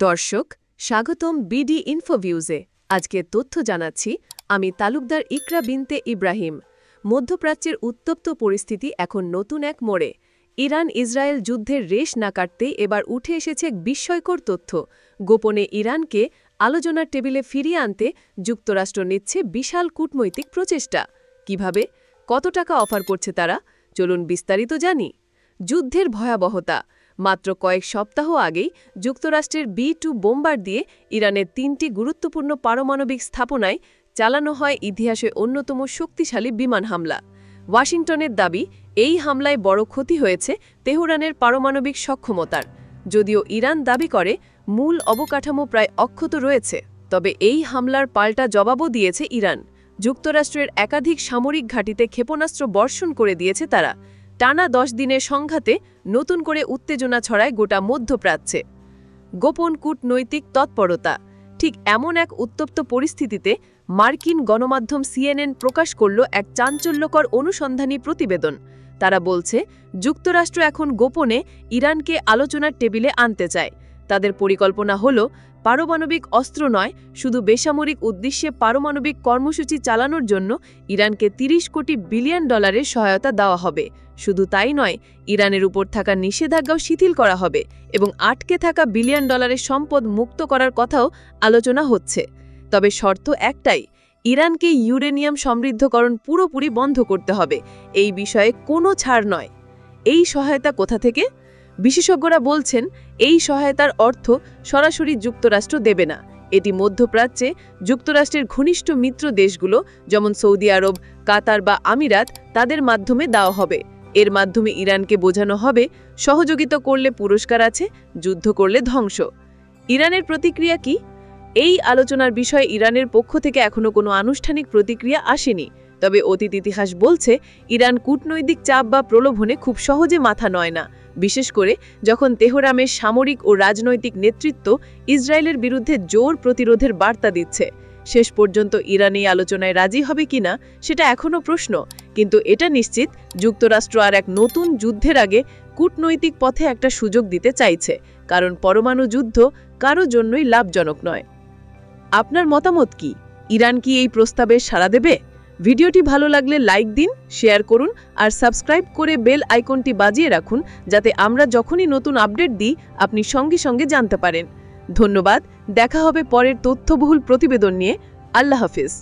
দর্শক, স্বাগতম বিডি ইনফোভিউজে। আজকে তথ্য জানাচ্ছি আমি তালুকদার ইকরা বিনতে ইব্রাহিম। মধ্যপ্রাচ্যের উত্তপ্ত পরিস্থিতি এখন নতুন এক মোড়ে। ইরান ইসরায়েল যুদ্ধের রেশ না কাটতেই এবার উঠে এসেছে এক বিস্ময়কর তথ্য। গোপনে ইরানকে আলোচনার টেবিলে ফিরিয়ে আনতে যুক্তরাষ্ট্র নিচ্ছে বিশাল কূটনৈতিক প্রচেষ্টা। কিভাবে, কত টাকা অফার করছে তারা? চলুন বিস্তারিত জানি। যুদ্ধের ভয়াবহতা। মাত্র কয়েক সপ্তাহ আগেই যুক্তরাষ্ট্রের B-2 বোম্বার দিয়ে ইরানের ৩টি গুরুত্বপূর্ণ পারমাণবিক স্থাপনায় চালানো হয় ইতিহাসে অন্যতম শক্তিশালী বিমান হামলা। ওয়াশিংটনের দাবি, এই হামলায় বড় ক্ষতি হয়েছে তেহরানের পারমাণবিক সক্ষমতার। যদিও ইরান দাবি করে মূল অবকাঠামো প্রায় অক্ষত রয়েছে, তবে এই হামলার পাল্টা জবাবও দিয়েছে ইরান। যুক্তরাষ্ট্রের একাধিক সামরিক ঘাঁটিতে ক্ষেপণাস্ত্র বর্ষণ করে দিয়েছে তারা। টানা 10 দিনের সংঘাতে নতুন করে উত্তেজনা ছড়ায় গোটা মধ্যপ্রাচ্যে। গোপন কূটনৈতিক তৎপরতা। ঠিক এমন এক উত্তপ্ত পরিস্থিতিতে মার্কিন গণমাধ্যম CNN প্রকাশ করল এক চাঞ্চল্যকর অনুসন্ধানী প্রতিবেদন। তারা বলছে, যুক্তরাষ্ট্র এখন গোপনে ইরানকে আলোচনার টেবিলে আনতে চায়। তাদের পরিকল্পনা হল পারমাণবিক অস্ত্র নয়, শুধু বেসামরিক উদ্দেশ্যে পারমাণবিক কর্মসূচি চালানোর জন্য ইরানকে $30 কোটি বিলিয়ন সহায়তা দেওয়া হবে। শুধু তাই নয়, ইরানের উপর থাকা নিষেধাজ্ঞাও শিথিল করা হবে এবং আটকে থাকা $বিলিয়ন সম্পদ মুক্ত করার কথাও আলোচনা হচ্ছে। তবে শর্ত একটাই, ইরানকে ইউরেনিয়াম সমৃদ্ধকরণ পুরোপুরি বন্ধ করতে হবে। এই বিষয়ে কোনো ছাড় নয়। এই সহায়তা কোথা থেকে? বিশেষজ্ঞরা বলছেন, এই সহায়তার অর্থ সরাসরি যুক্তরাষ্ট্র দেবে না। এটি মধ্যপ্রাচ্যে যুক্তরাষ্ট্রের ঘনিষ্ঠ মিত্র দেশগুলো যেমন সৌদি আরব, কাতার বা আমিরাত, তাদের মাধ্যমে দেওয়া হবে। এর মাধ্যমে ইরানকে বোঝানো হবে, সহযোগিতা করলে পুরস্কার আছে, যুদ্ধ করলে ধ্বংস। ইরানের প্রতিক্রিয়া কি? এই আলোচনার বিষয়ে ইরানের পক্ষ থেকে এখনও কোনো আনুষ্ঠানিক প্রতিক্রিয়া আসেনি। তবে অতীত ইতিহাস বলছে, ইরান কূটনৈতিক চাপ বা প্রলোভনে খুব সহজে মাথা নয় না, বিশেষ করে যখন তেহরানের সামরিক ও রাজনৈতিক নেতৃত্ব ইসরায়েলের বিরুদ্ধে জোর প্রতিরোধের বার্তা দিচ্ছে। শেষ পর্যন্ত ইরান এই আলোচনায় রাজি হবে কিনা সেটা এখনও প্রশ্ন, কিন্তু এটা নিশ্চিত, যুক্তরাষ্ট্র আর এক নতুন যুদ্ধের আগে কূটনৈতিক পথে একটা সুযোগ দিতে চাইছে, কারণ পরমাণু যুদ্ধ কারো জন্যই লাভজনক নয়। আপনার মতামত কি? ইরান কি এই প্রস্তাবে সাড়া দেবে? ভিডিওটি ভালো লাগলে লাইক দিন, শেয়ার করুন আর সাবস্ক্রাইব করে বেল আইকনটি বাজিয়ে রাখুন, যাতে আমরা যখনই নতুন আপডেট দিই আপনি সঙ্গে সঙ্গে জানতে পারেন। ধন্যবাদ। দেখা হবে পরের তথ্যবহুল প্রতিবেদন নিয়ে। আল্লাহ হাফিজ।